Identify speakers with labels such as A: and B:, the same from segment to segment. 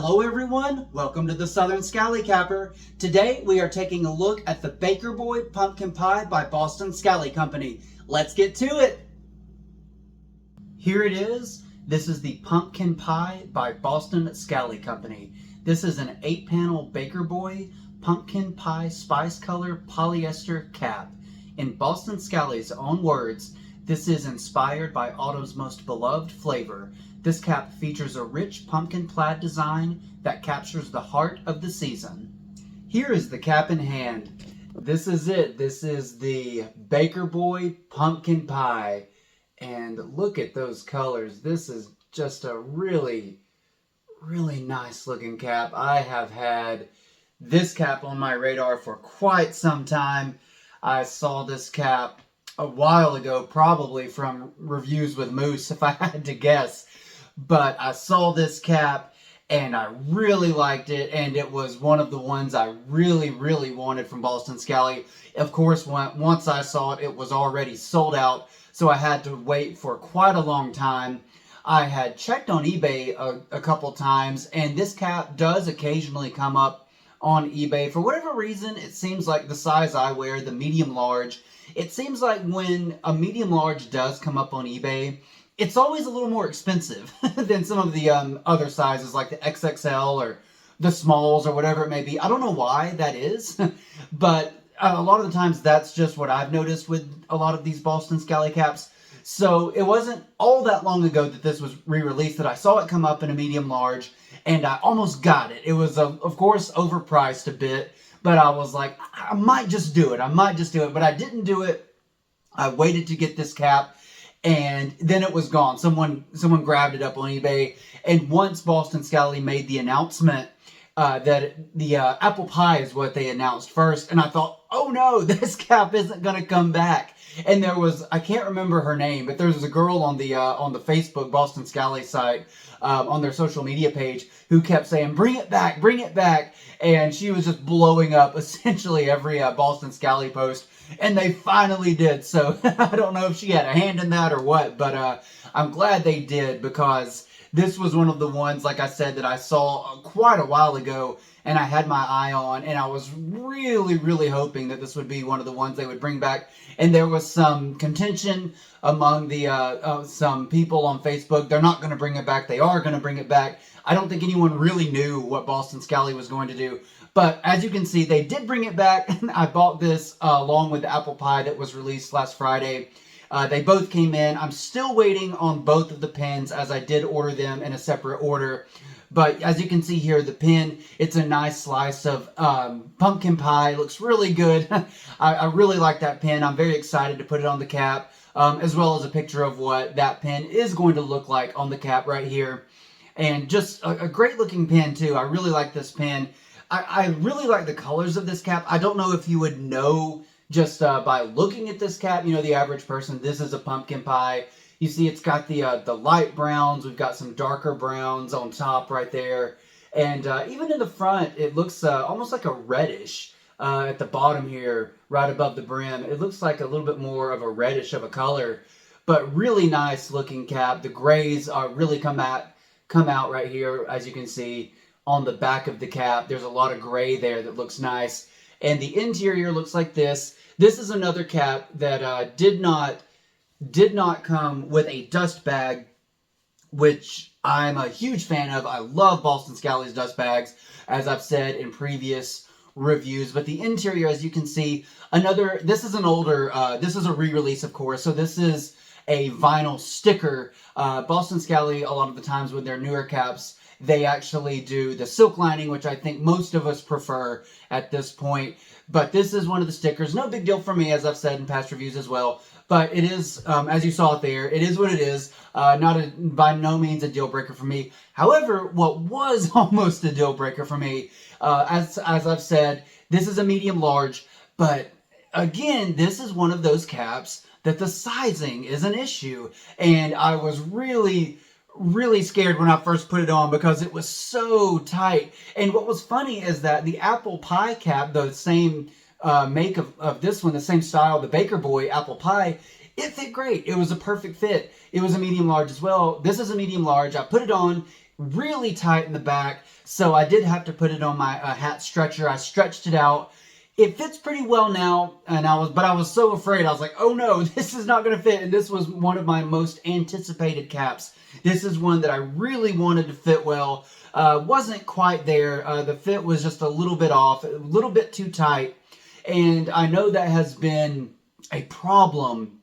A: Hello everyone, welcome to the Southern Scally Capper. Today we are taking a look at the Baker Boy Pumpkin Pie by Boston Scally Company. Let's get to it! Here it is. This is the Pumpkin Pie by Boston Scally Company. This is an 8-panel Baker Boy Pumpkin Pie Spice Color Polyester Cap. In Boston Scally's own words, this is inspired by autumn's most beloved flavor. This cap features a rich pumpkin plaid design that captures the heart of the season. Here is the cap in hand. This is it. This is the Baker Boy Pumpkin Pie. And look at those colors. This is just a really nice looking cap. I have had this cap on my radar for quite some time. I saw this cap a while ago, probably from Reviews with Moose, if I had to guess. But I saw this cap and I really liked it, and it was one of the ones I really wanted from Boston Scally. Of course, once I saw it, it was already sold out, so I had to wait for quite a long time. I had checked on eBay a couple times, and this cap does occasionally come up on eBay. For whatever reason, it seems like the size I wear, the medium large, it seems like when a medium large does come up on eBay, it's always a little more expensive than some of the other sizes like the XXL or the smalls or whatever it may be. I don't know why that is, but a lot of the times that's just what I've noticed with a lot of these Boston Scally caps. So it wasn't all that long ago that this was re-released that I saw it come up in a medium large, and I almost got it. It was, of course, overpriced a bit, but I was like, I might just do it. But I didn't do it. I waited to get this cap, and then it was gone. Someone grabbed it up on eBay, and once Boston Scally made the announcement that the apple pie is what they announced first, and I thought, oh no, this cap isn't going to come back. And there was, I can't remember her name, but there was a girl on the Facebook Boston Scally site, on their social media page, who kept saying, bring it back, and she was just blowing up essentially every Boston Scally post. And they finally did. So I don't know if she had a hand in that or what, but I'm glad they did, because this was one of the ones, like I said, that I saw quite a while ago and I had my eye on, and I was really hoping that this would be one of the ones they would bring back. And there was some contention among the some people on Facebook. They're not going to bring it back. They are going to bring it back. I don't think anyone really knew what Boston Scally was going to do. But as you can see, they did bring it back. I bought this along with the apple pie that was released last Friday. They both came in. I'm still waiting on both of the pins, as I did order them in a separate order. But as you can see here, the pin, it's a nice slice of pumpkin pie. It looks really good. I really like that pin. I'm very excited to put it on the cap, as well as a picture of what that pin is going to look like on the cap right here. And just a great looking pin too. I really like this pin. I really like the colors of this cap. I don't know if you would know just by looking at this cap, you know, the average person, this is a pumpkin pie. You see it's got the light browns. We've got some darker browns on top right there. And even in the front, it looks almost like a reddish at the bottom here, right above the brim. It looks like a little bit more of a reddish of a color, but really nice looking cap. The grays really come out right here, as you can see. On the back of the cap, there's a lot of gray there that looks nice. And the interior looks like this. This is another cap that did not come with a dust bag, which I'm a huge fan of. I love Boston Scally's dust bags, as I've said in previous reviews. But the interior, as you can see, this is an older, this is a re-release, of course. So this is a vinyl sticker. Boston Scally, a lot of the times with their newer caps, they actually do the silk lining, which I think most of us prefer at this point. But this is one of the stickers. No big deal for me, as I've said in past reviews as well. But it is, as you saw it there, it is what it is. By no means a deal breaker for me. However, what was almost a deal breaker for me, as I've said, this is a medium large. But again, this is one of those caps that the sizing is an issue. And I was really scared when I first put it on, because it was so tight. And what was funny is that the apple pie cap, the same make of this one, the same style, the Baker Boy apple pie, it fit great. It was a perfect fit. It was a medium large as well. This is a medium large. I put it on. really tight in the back, so I did have to put it on my hat stretcher. I stretched it out. It fits pretty well now, and I was so afraid. I was like, oh no, this is not going to fit. And this was one of my most anticipated caps. This is one that I really wanted to fit well. Wasn't quite there. The fit was just a little bit off, a little bit too tight. And I know that has been a problem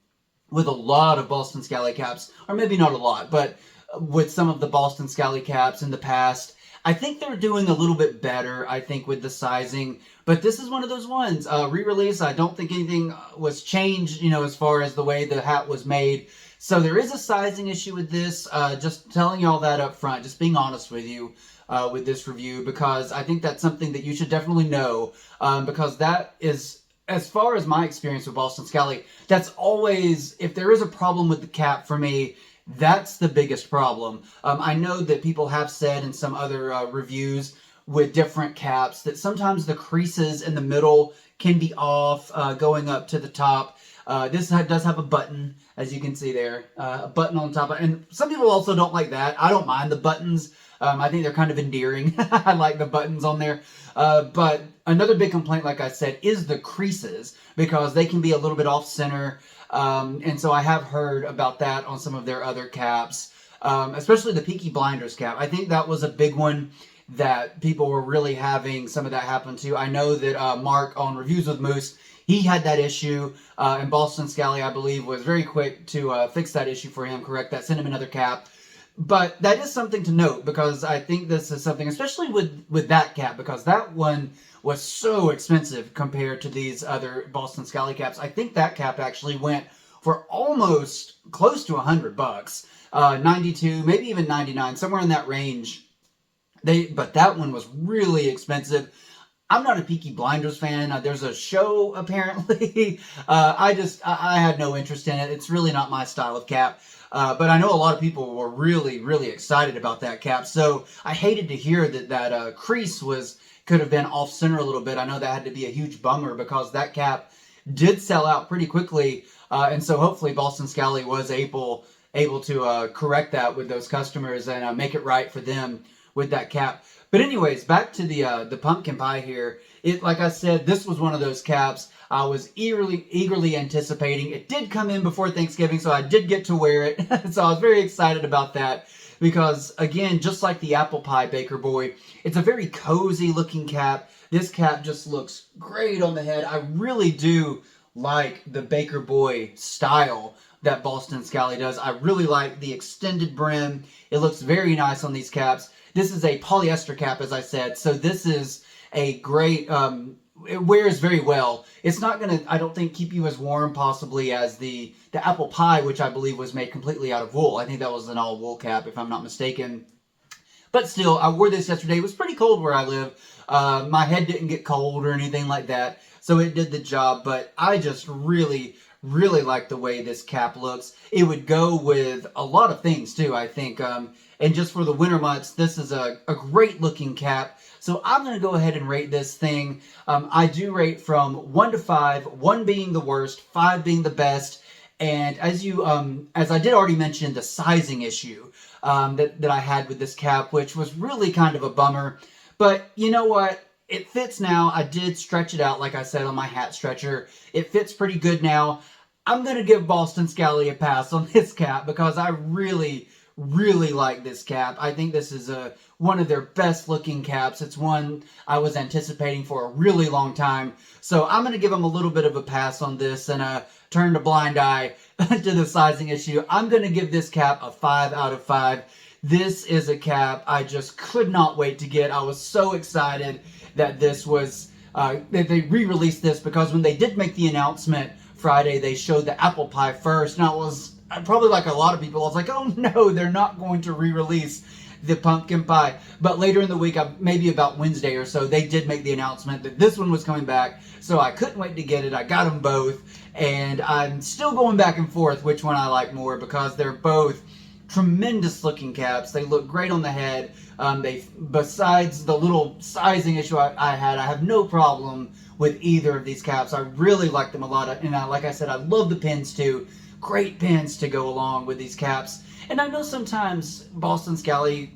A: with a lot of Boston Scally caps, or maybe not a lot, but with some of the Boston Scally caps in the past. I think they're doing a little bit better, I think, with the sizing, but this is one of those ones. Re-release, I don't think anything was changed, as far as the way the hat was made. So there is a sizing issue with this, just telling you all that up front, just being honest with you with this review, because I think that's something that you should definitely know, because that is, as far as my experience with Boston Scally, that's always, if there is a problem with the cap for me, that's the biggest problem. I know that people have said in some other reviews with different caps that sometimes the creases in the middle can be off going up to the top. This does have a button, as you can see there, a button on top. And some people also don't like that. I don't mind the buttons. I think they're kind of endearing. I like the buttons on there. But another big complaint, like I said, is the creases, because they can be a little bit off center. And so I have heard about that on some of their other caps, especially the Peaky Blinders cap. I think that was a big one that people were really having some of that happen to. I know that Mark on Reviews with Moose, he had that issue, and Boston Scally, I believe, was very quick to fix that issue for him, correct that, send him another cap. But that is something to note, because I think this is something, especially with that cap, because that one was so expensive compared to these other Boston Scally caps. I think that cap actually went for almost close to $100, 92, maybe even 99, somewhere in that range. But that one was really expensive. I'm not a Peaky Blinders fan. There's a show, apparently. I had no interest in it. It's really not my style of cap. But I know a lot of people were really, really excited about that cap. So I hated to hear that crease could have been off center a little bit. I know that had to be a huge bummer, because that cap did sell out pretty quickly. And so hopefully Boston Scally was able to correct that with those customers and make it right for them with that cap. But anyways, back to the pumpkin pie here. Like I said, this was one of those caps I was eagerly anticipating. It did come in before Thanksgiving, so I did get to wear it. So I was very excited about that, because again, just like the apple pie Baker Boy, it's a very cozy looking cap. This cap just looks great on the head. I really do like the Baker Boy style that Boston Scally does. I really like the extended brim. It looks very nice on these caps. This is a polyester cap, as I said, so this is a great, it wears very well. It's not going to, I don't think, keep you as warm possibly as the apple pie, which I believe was made completely out of wool. I think that was an all wool cap, if I'm not mistaken. But still, I wore this yesterday. It was pretty cold where I live. My head didn't get cold or anything like that, so it did the job. But I just really like the way this cap looks. It would go with a lot of things too, I think. And just for the winter months, this is a great looking cap. So I'm going to go ahead and rate this thing. I do rate from 1 to 5, 1 being the worst, 5 being the best. And as I did already mention, the sizing issue that I had with this cap, which was really kind of a bummer. But you know what? It fits now. I did stretch it out, like I said, on my hat stretcher. It fits pretty good now. I'm going to give Boston Scally a pass on this cap, because I really like this cap. I think this is one of their best looking caps. It's one I was anticipating for a really long time. So I'm going to give them a little bit of a pass on this and turn a blind eye to the sizing issue. I'm going to give this cap a 5 out of 5. This is a cap I just could not wait to get. I was so excited that this was, that they re-released this, because when they did make the announcement Friday, they showed the apple pie first, and I was probably like a lot of people, I was like, oh no, they're not going to re-release the pumpkin pie. But later in the week, maybe about Wednesday or so, they did make the announcement that this one was coming back, so I couldn't wait to get it. I got them both, and I'm still going back and forth which one I like more, because they're both tremendous looking caps. They look great on the head. Besides the little sizing issue I had, I have no problem with either of these caps. I really like them a lot, and like I said, I love the pins too. Great pins to go along with these caps. And I know sometimes Boston Scally,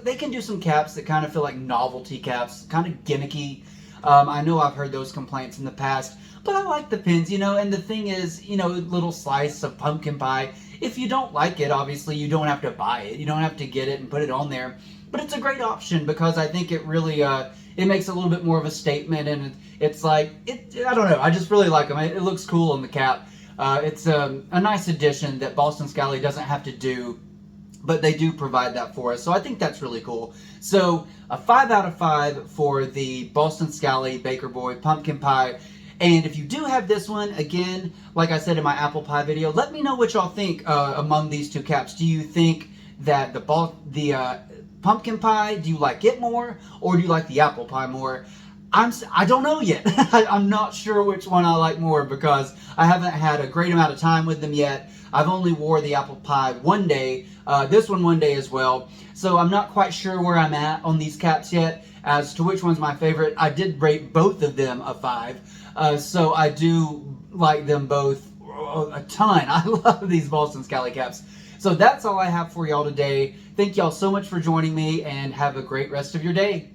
A: they can do some caps that kind of feel like novelty caps, kind of gimmicky. I know I've heard those complaints in the past, but I like the pins, and the thing is, little slice of pumpkin pie. If you don't like it, obviously you don't have to buy it. You don't have to get it and put it on there. But it's a great option because I think it really, it makes a little bit more of a statement, and it's like, I don't know, I just really like them. It looks cool on the cap. It's a nice addition that Boston Scally doesn't have to do, but they do provide that for us. So I think that's really cool. So a 5 out of 5 for the Boston Scally Baker Boy Pumpkin Pie. And if you do have this one, again, like I said in my apple pie video, let me know what y'all think among these two caps. Do you think that the pumpkin pie, do you like it more, or do you like the apple pie more? I don't know yet. I'm not sure which one I like more because I haven't had a great amount of time with them yet. I've only wore the apple pie one day, this one day as well. So I'm not quite sure where I'm at on these caps yet as to which one's my favorite. I did rate both of them a 5, so I do like them both a ton. I love these Boston Scally caps. So that's all I have for y'all today. Thank y'all so much for joining me, and have a great rest of your day.